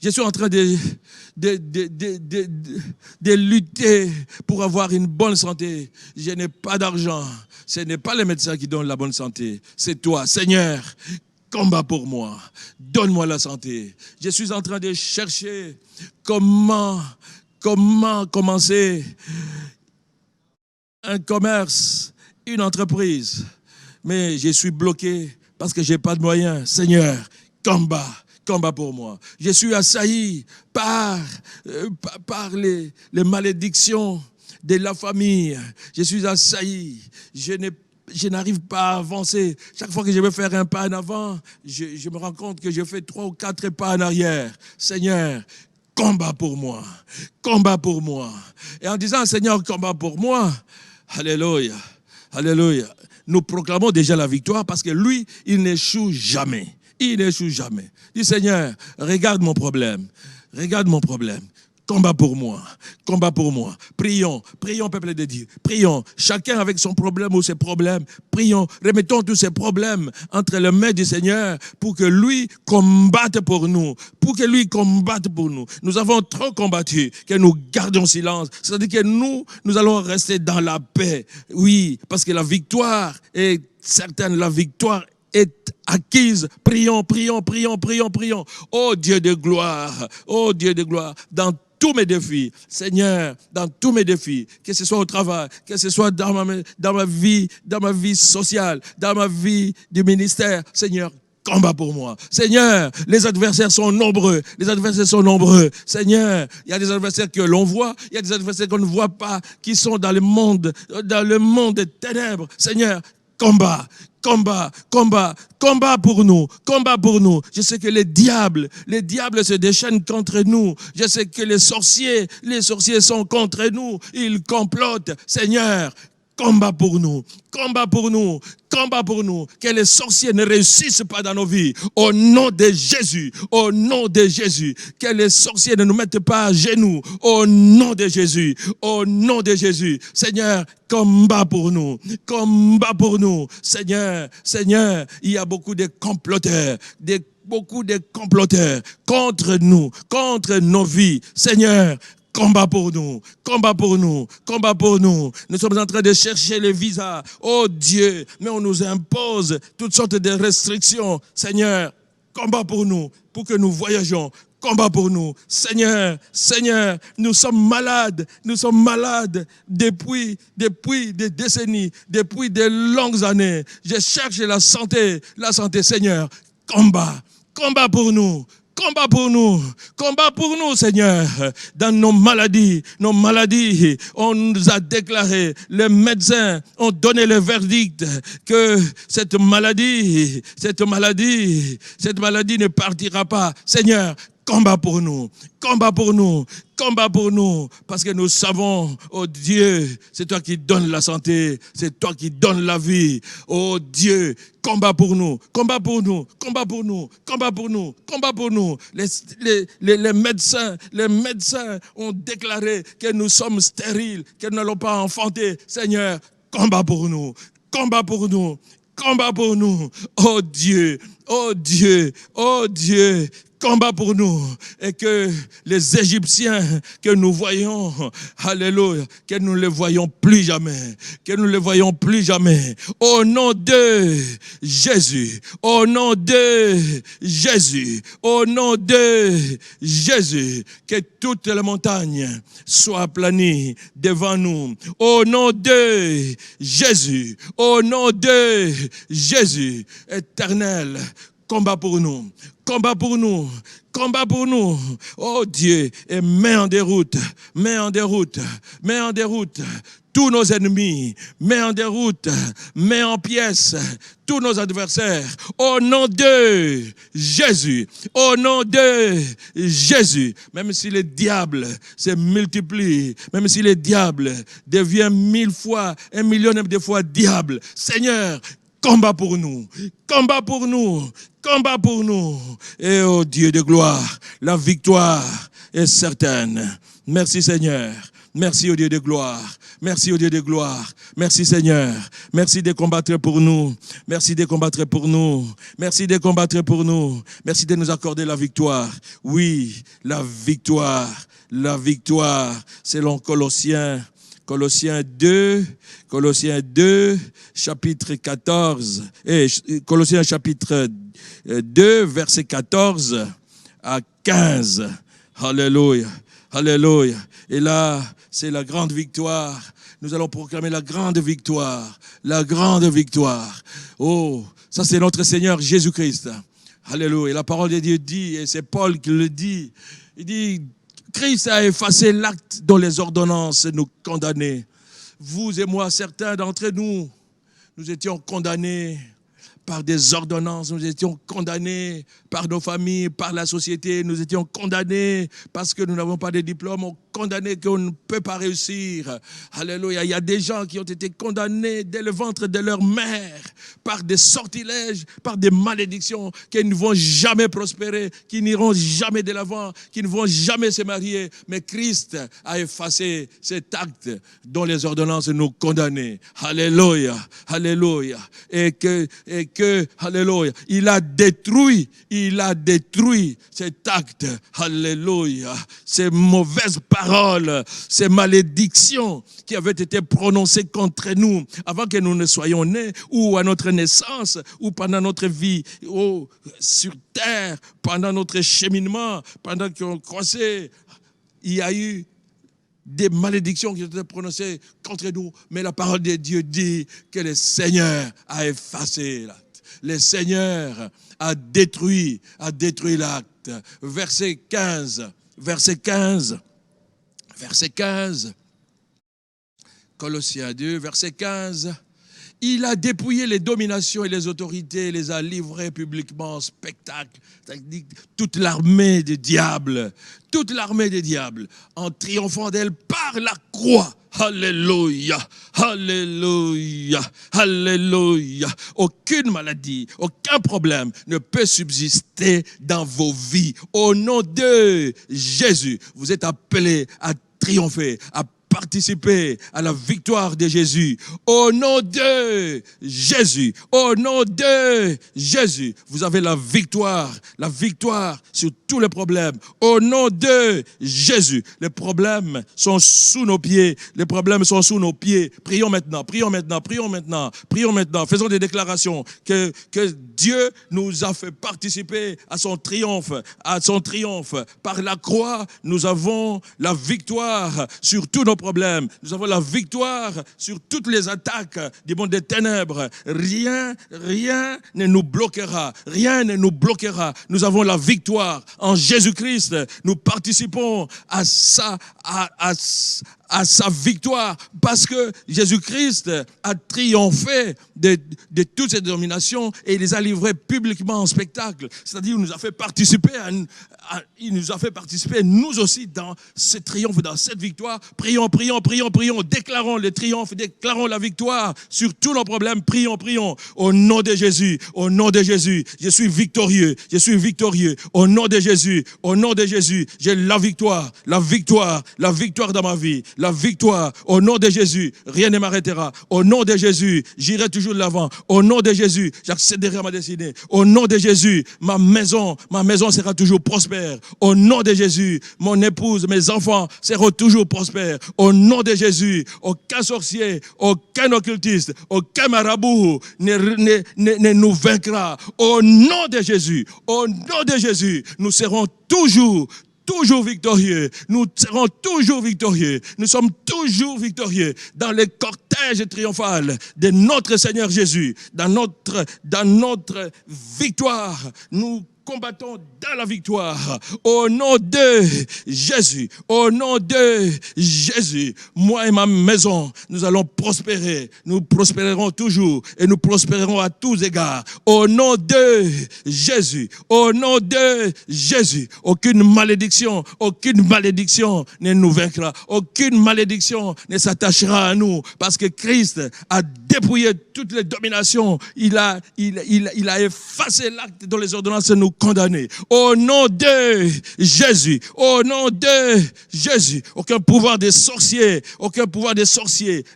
Je suis en train de lutter pour avoir une bonne santé. Je n'ai pas d'argent. Ce n'est pas les médecins qui donnent la bonne santé. C'est toi, Seigneur. Combat pour moi. Donne-moi la santé. Je suis en train de chercher comment commencer un commerce, une entreprise. Mais je suis bloqué parce que je n'ai pas de moyens. Seigneur, combat pour moi. Je suis assailli par les malédictions de la famille. Je suis assailli. Je n'arrive pas à avancer. Chaque fois que je veux faire un pas en avant, je me rends compte que je fais 3 ou 4 pas en arrière. Seigneur, combat pour moi. Combat pour moi. Et en disant, Seigneur, combat pour moi, alléluia, alléluia. Nous proclamons déjà la victoire parce que lui, il n'échoue jamais. Il n'échoue jamais. Dis, Seigneur, regarde mon problème. Regarde mon problème. Combat pour moi. Combat pour moi. Prions. Prions, peuple de Dieu. Prions. Chacun avec son problème ou ses problèmes. Prions. Remettons tous ces problèmes entre les mains du Seigneur pour que lui combatte pour nous. Pour que lui combatte pour nous. Nous avons trop combattu que nous gardions silence. C'est-à-dire que nous allons rester dans la paix. Oui, parce que la victoire est certaine. La victoire est acquise. Prions, prions, prions, prions, prions. Oh Dieu de gloire. Oh Dieu de gloire. Dans tous mes défis, Seigneur, dans tous mes défis, que ce soit au travail, que ce soit dans ma vie sociale, dans ma vie du ministère, Seigneur, combat pour moi. Seigneur, les adversaires sont nombreux. Les adversaires sont nombreux. Seigneur, il y a des adversaires que l'on voit, il y a des adversaires qu'on ne voit pas, qui sont dans le monde des ténèbres. Seigneur, combat pour nous, combat pour nous. Je sais que les diables se déchaînent contre nous. Je sais que les sorciers sont contre nous. Ils complotent. Seigneur, combat pour nous, combat pour nous, combat pour nous. Que les sorciers ne réussissent pas dans nos vies. Au nom de Jésus, au nom de Jésus. Que les sorciers ne nous mettent pas à genoux. Au nom de Jésus, au nom de Jésus. Seigneur, combat pour nous, combat pour nous. Seigneur, il y a beaucoup de comploteurs, contre nous, contre nos vies. Seigneur, combat pour nous, combat pour nous, combat pour nous. Nous sommes en train de chercher les visas. Oh Dieu, mais on nous impose toutes sortes de restrictions. Seigneur, combat pour nous, pour que nous voyagions. Combat pour nous. Seigneur, nous sommes malades depuis des décennies, depuis de longues années. Je cherche la santé, Seigneur. Combat pour nous. Combat pour nous, Seigneur. Dans nos maladies, on nous a déclaré, les médecins ont donné le verdict que cette maladie ne partira pas. Seigneur, combat pour nous, parce que nous savons, oh Dieu, c'est toi qui donnes la santé, c'est toi qui donnes la vie. Oh Dieu, combat pour nous. Les médecins ont déclaré que nous sommes stériles, que nous n'allons pas enfanter. Seigneur, combat pour nous. Oh Dieu, combat pour nous, et que les Égyptiens que nous voyons, alléluia, que nous ne les voyons plus jamais, au nom de Jésus, que toutes les montagnes soient aplanies devant nous, au nom de Jésus, Éternel, combat pour nous. Oh Dieu, et mets en déroute tous nos ennemis, mets en pièces tous nos adversaires, au nom de Jésus, même si les diables se multiplient, même si les diables deviennent 1000 fois, 1 million de fois diables, Seigneur, combat pour nous. Et oh Dieu de gloire, la victoire est certaine. Merci Seigneur. Merci au Dieu de gloire. Merci au Dieu de gloire. Merci Seigneur. Merci de combattre pour nous. Merci de combattre pour nous. Merci de combattre pour nous. Merci de nous accorder la victoire. Oui, la victoire. La victoire. Selon Colossiens 2, chapitre 14. Colossiens chapitre 2, verset 14 à 15. Alléluia. Alléluia. Et là, c'est la grande victoire. Nous allons proclamer la grande victoire. La grande victoire. Oh, ça c'est notre Seigneur Jésus-Christ. Alléluia. La parole de Dieu dit, et c'est Paul qui le dit, il dit, Christ a effacé l'acte dont les ordonnances nous condamnaient. Vous et moi, certains d'entre nous, nous étions condamnés par des ordonnances, nous étions condamnés par nos familles, par la société, nous étions condamnés parce que nous n'avons pas de diplôme, condamnés qu'on ne peut pas réussir. Alléluia. Il y a des gens qui ont été condamnés dès le ventre de leur mère par des sortilèges, par des malédictions, qui ne vont jamais prospérer, qui n'iront jamais de l'avant, qui ne vont jamais se marier. Mais Christ a effacé cet acte dont les ordonnances nous condamnaient. Alléluia. Alléluia. Et que, alléluia, il a détruit cet acte. Alléluia. Ces mauvaises paroles, ces malédictions qui avaient été prononcées contre nous avant que nous ne soyons nés, ou à notre naissance, ou pendant notre vie sur terre, pendant notre cheminement, pendant qu'on croissait, il y a eu des malédictions qui ont été prononcées contre nous, mais la parole de Dieu dit que le Seigneur a effacé l'acte. Le Seigneur a détruit l'acte. Verset 15. Colossiens 2, verset 15. Il a dépouillé les dominations et les autorités, les a livrées publiquement en spectacle. Toute l'armée des diables, en triomphant d'elle par la croix. Alléluia, alléluia, alléluia. Aucune maladie, aucun problème ne peut subsister dans vos vies. Au nom de Jésus, vous êtes appelés à triompher, à participer à la victoire de Jésus. Au nom de Jésus, vous avez la victoire sur tous les problèmes. Au nom de Jésus, les problèmes sont sous nos pieds. Prions maintenant. Faisons des déclarations que Dieu nous a fait participer à son triomphe. Par la croix, nous avons la victoire sur tous nos problèmes. Nous avons la victoire sur toutes les attaques du monde des ténèbres. Rien ne nous bloquera. Nous avons la victoire en Jésus-Christ. Nous participons à sa victoire parce que Jésus-Christ a triomphé de toutes ces dominations et il les a livrées publiquement en spectacle. C'est-à-dire qu'il nous a fait participer nous aussi dans ce triomphe, dans cette victoire. Prions, déclarons le triomphe, déclarons la victoire sur tous nos problèmes. Prions, au nom de Jésus, je suis victorieux. Au nom de Jésus, j'ai la victoire dans ma vie. La victoire, au nom de Jésus, rien ne m'arrêtera. Au nom de Jésus, j'irai toujours de l'avant. Au nom de Jésus, j'accéderai à ma destinée. Au nom de Jésus, ma maison sera toujours prospère. Au nom de Jésus, mon épouse, mes enfants seront toujours prospères. Au nom de Jésus, aucun sorcier, aucun occultiste, aucun marabout ne nous vaincra. Au nom de Jésus, nous serons toujours victorieux. Nous serons toujours victorieux. Nous sommes toujours victorieux dans le cortège triomphal de notre Seigneur Jésus. Dans notre victoire, nous combattons dans la victoire. Au nom de Jésus, moi et ma maison, nous allons prospérer. Nous prospérerons toujours et nous prospérerons à tous égards. Au nom de Jésus, aucune malédiction ne nous vaincra. Aucune malédiction ne s'attachera à nous parce que Christ a dépouillé toutes les dominations. Il a effacé l'acte dont les ordonnances nous condamné. Au nom de Jésus, au nom de Jésus, aucun pouvoir des sorciers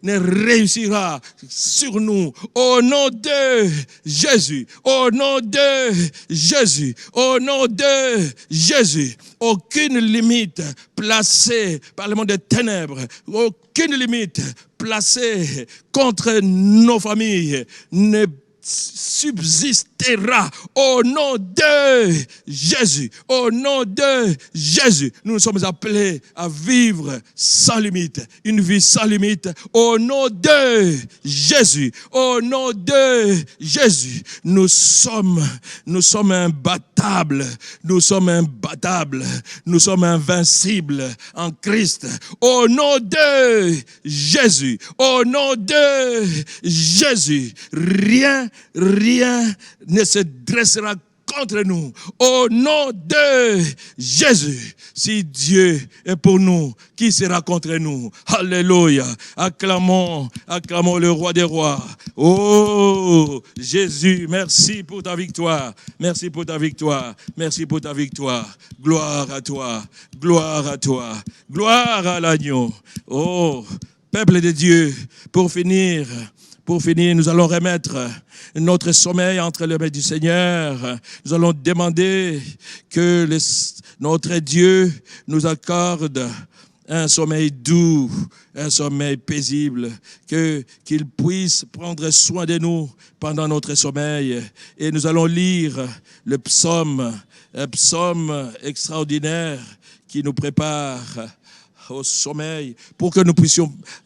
ne réussira sur nous. Au nom de Jésus, au nom de Jésus, au nom de Jésus, aucune limite placée par le monde des ténèbres, aucune limite placée contre nos familles ne subsistera au nom de Jésus. Au nom de Jésus, nous sommes appelés à vivre sans limite, une vie sans limite. Au nom de Jésus, au nom de Jésus, nous sommes imbattables, nous sommes invincibles en Christ. Au nom de Jésus, au nom de Jésus, rien ne se dressera contre nous. Au nom de Jésus, si Dieu est pour nous, qui sera contre nous? Alléluia. Acclamons le roi des rois. Oh Jésus, merci pour ta victoire. Merci pour ta victoire. Merci pour ta victoire. Gloire à toi. Gloire à toi. Gloire à l'agneau. Oh, peuple de Dieu, pour finir, nous allons remettre notre sommeil entre les mains du Seigneur. Nous allons demander que notre Dieu nous accorde un sommeil doux, un sommeil paisible, qu'il puisse prendre soin de nous pendant notre sommeil. Et nous allons lire le psaume, un psaume extraordinaire qui nous prépare au sommeil, pour que nous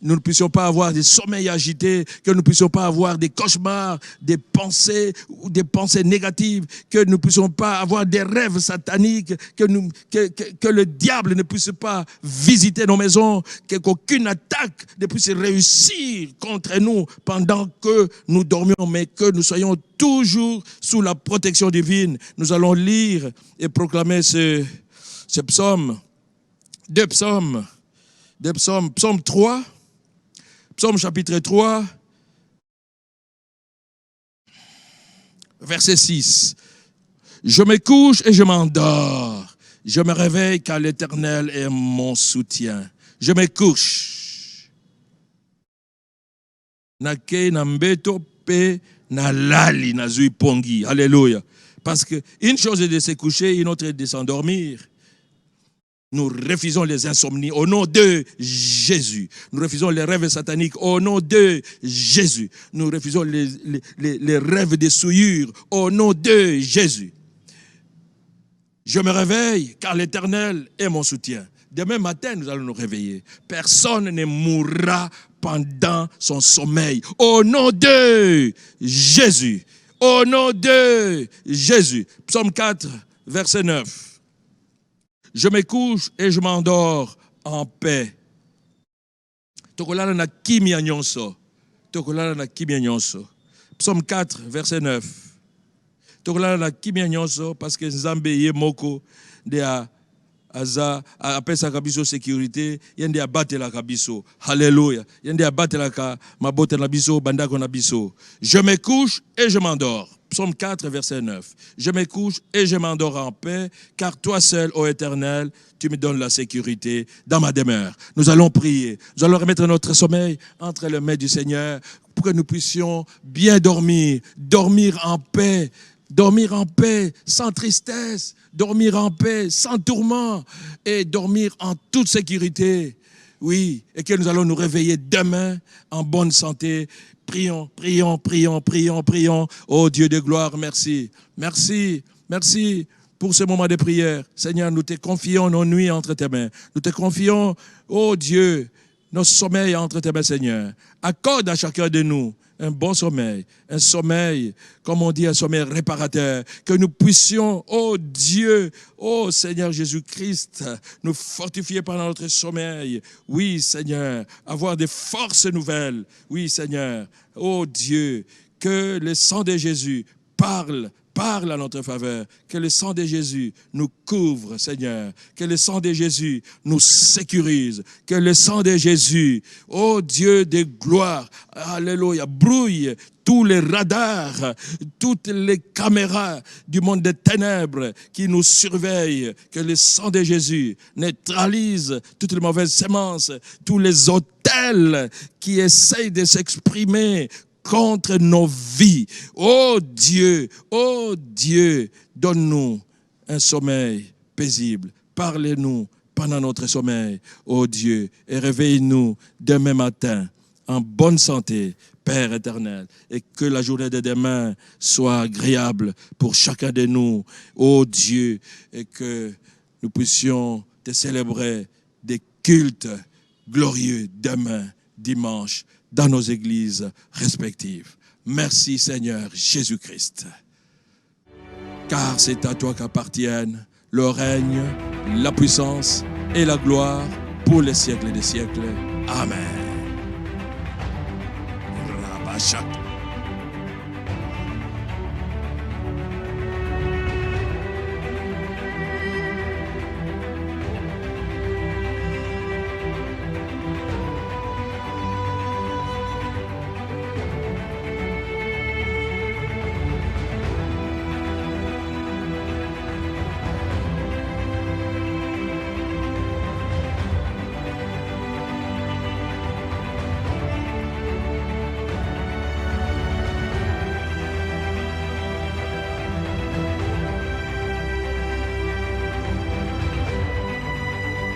ne puissions pas avoir des sommeils agités, que nous ne puissions pas avoir des cauchemars, des pensées négatives, que nous ne puissions pas avoir des rêves sataniques, que le diable ne puisse pas visiter nos maisons, qu'aucune attaque ne puisse réussir contre nous pendant que nous dormions, mais que nous soyons toujours sous la protection divine. Nous allons lire et proclamer ce psaume. Deux psaumes. Psaume 3, psaume chapitre 3, verset 6. Je me couche et je m'endors. Je me réveille car l'Éternel est mon soutien. Je me couche. Nake na mbeto pe na lali na zui pongi. Alléluia. Parce que une chose est de se coucher, une autre est de s'endormir. Nous refusons les insomnies au nom de Jésus. Nous refusons les rêves sataniques au nom de Jésus. Nous refusons les rêves de souillure au nom de Jésus. Je me réveille car l'Éternel est mon soutien. Demain matin, nous allons nous réveiller. Personne ne mourra pendant son sommeil. Au nom de Jésus. Au nom de Jésus. Psaume 4, verset 9. Je me couche et je m'endors en paix. Tokolala na kimia nyonso. Tokolala na kimia nyonso. Psaume 4, verset 9. Tokolala na kimia nyonso parce que Nzambe ye moko de aza apesa kabiso sécurité yende abatela kabiso. Alléluia. Yende abatela ka mabote na biso bandako na biso. Je me couche et je m'endors. Psaume 4, verset 9. Je me couche et je m'endors en paix, car toi seul, ô Éternel, tu me donnes la sécurité dans ma demeure. Nous allons prier. Nous allons remettre notre sommeil entre les mains du Seigneur pour que nous puissions bien dormir, dormir en paix, sans tristesse, dormir en paix, sans tourment et dormir en toute sécurité. Oui, et que nous allons nous réveiller demain en bonne santé. Prions. Oh Dieu de gloire, merci. Merci pour ce moment de prière. Seigneur, nous te confions nos nuits entre tes mains. Nous te confions, oh Dieu, nos sommeils entre tes mains, Seigneur. Accorde à chacun de nous un bon sommeil, un sommeil, comme on dit, un sommeil réparateur, que nous puissions, oh Dieu, oh Seigneur Jésus-Christ, nous fortifier pendant notre sommeil. Oui, Seigneur, avoir des forces nouvelles. Oui, Seigneur, oh Dieu, que le sang de Jésus parle à notre faveur, que le sang de Jésus nous couvre, Seigneur, que le sang de Jésus nous sécurise, que le sang de Jésus, oh Dieu de gloire, alléluia, brouille tous les radars, toutes les caméras du monde des ténèbres qui nous surveillent, que le sang de Jésus neutralise toutes les mauvaises semences, tous les autels qui essayent de s'exprimer contre nos vies. Oh Dieu, donne-nous un sommeil paisible. Parlez-nous pendant notre sommeil, oh Dieu, et réveille-nous demain matin en bonne santé, Père éternel, et que la journée de demain soit agréable pour chacun de nous, oh Dieu, et que nous puissions te célébrer des cultes glorieux demain, dimanche, dans nos églises respectives. Merci Seigneur Jésus-Christ. Car c'est à toi qu'appartiennent le règne, la puissance et la gloire pour les siècles des siècles. Amen. Rabashak.